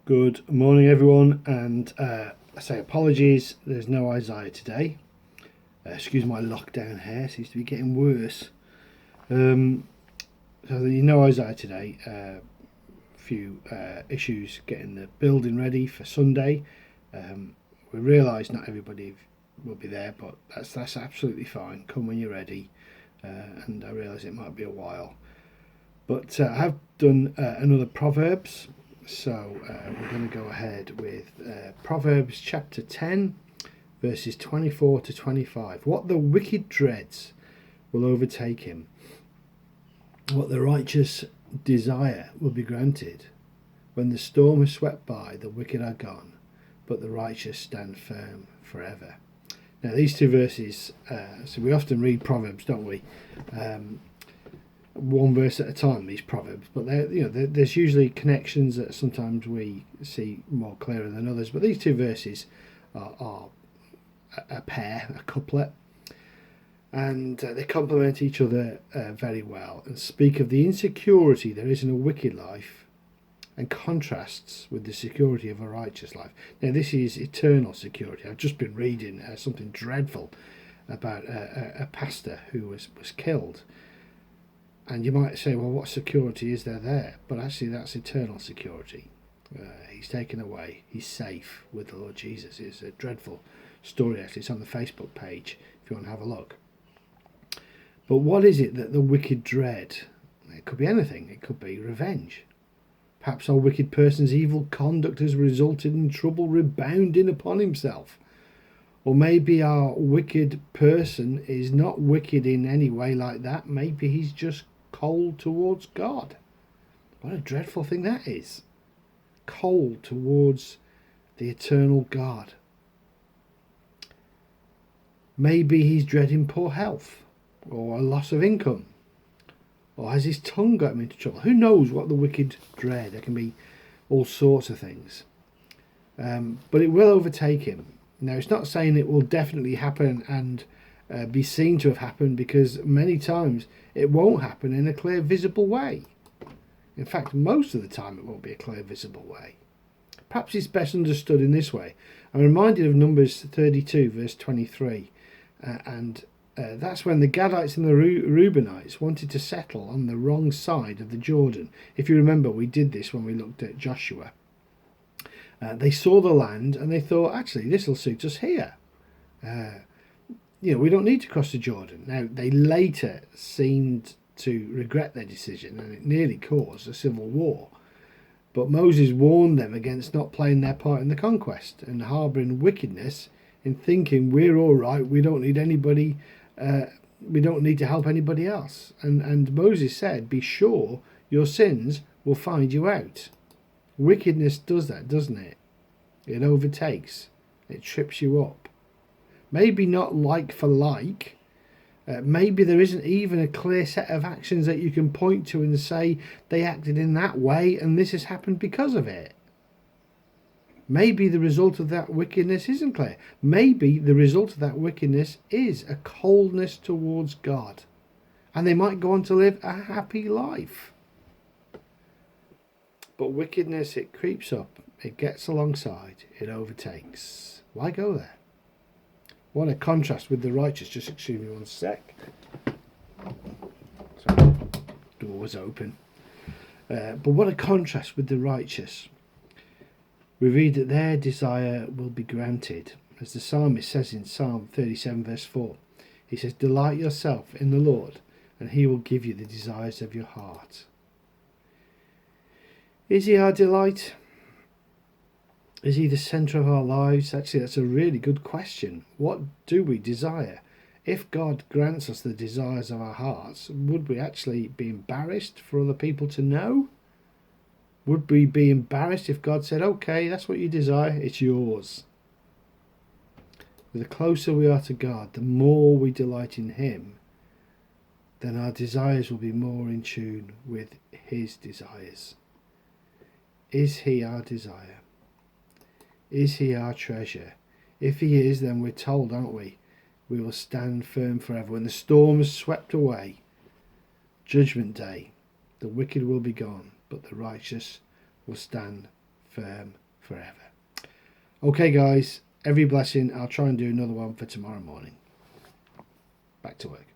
Good morning, everyone, and I say apologies. There's no Isaiah today. Excuse my lockdown hair; seems to be getting worse. So you know Isaiah today. A few issues getting the building ready for Sunday. We realise not everybody will be there, but that's absolutely fine. Come when you're ready, and I realise it might be a while. But I have done another Proverbs. So we're going to go ahead with Proverbs chapter 10, verses 24 to 25. What the wicked dreads will overtake him. What the righteous desire will be granted. When the storm has swept by, the wicked are gone, but the righteous stand firm forever. Now these two verses, so we often read Proverbs, don't we? One verse at a time, these proverbs, but there's usually connections that sometimes we see more clearer than others. But these two verses are a pair, a couplet, and they complement each other very well and speak of the insecurity there is in a wicked life and contrasts with the security of a righteous life. Now this is eternal security. I've just been reading something dreadful about a pastor who was killed. And you might say, well, what security is there? But actually, that's eternal security. He's taken away. He's safe with the Lord Jesus. It's a dreadful story, actually. It's on the Facebook page if you want to have a look. But what is it that the wicked dread? It could be anything. It could be revenge. Perhaps our wicked person's evil conduct has resulted in trouble rebounding upon himself. Or maybe our wicked person is not wicked in any way like that. Maybe he's just cold towards God. What a dreadful thing that is. Cold towards the eternal God. Maybe he's dreading poor health or a loss of income. Or has his tongue got him into trouble? Who knows what the wicked dread? There can be all sorts of things. But it will overtake him. Now, it's not saying it will definitely happen and be seen to have happened, because many times it won't happen in a clear, visible way. In fact, most of the time it won't be a clear, visible way. Perhaps it's best understood in this way. I'm reminded of Numbers 32, verse 23, and that's when the Gadites and the Reubenites wanted to settle on the wrong side of the Jordan. If you remember, we did this when we looked at Joshua. They saw the land and they thought, actually, this will suit us here. We don't need to cross the Jordan. Now, they later seemed to regret their decision, and it nearly caused a civil war. But Moses warned them against not playing their part in the conquest and harbouring wickedness in thinking we're all right, we don't need anybody, we don't need to help anybody else. And Moses said, be sure your sins will find you out. Wickedness does that, doesn't it? It overtakes. It trips you up. Maybe not like for like. Maybe there isn't even a clear set of actions that you can point to and say they acted in that way and this has happened because of it. Maybe the result of that wickedness isn't clear. Maybe the result of that wickedness is a coldness towards God. And they might go on to live a happy life. But wickedness, it creeps up, it gets alongside, it overtakes. Why go there? What a contrast with the righteous. Just excuse me one sec. Sorry, door was open. But what a contrast with the righteous. We read that their desire will be granted. As the psalmist says in Psalm 37 verse 4. He says, delight yourself in the Lord, and he will give you the desires of your heart. Is he our delight? Is he the centre of our lives? Actually, that's a really good question. What do we desire? If God grants us the desires of our hearts, would we actually be embarrassed for other people to know? Would we be embarrassed if God said, okay, that's what you desire, it's yours? The closer we are to God, the more we delight in him, then our desires will be more in tune with his desires. Is he our desire? Is he our treasure? If he is, then we're told, aren't we? We will stand firm forever. When the storm is swept away, Judgment Day, the wicked will be gone, but the righteous will stand firm forever. Okay, guys, every blessing. I'll try and do another one for tomorrow morning. Back to work.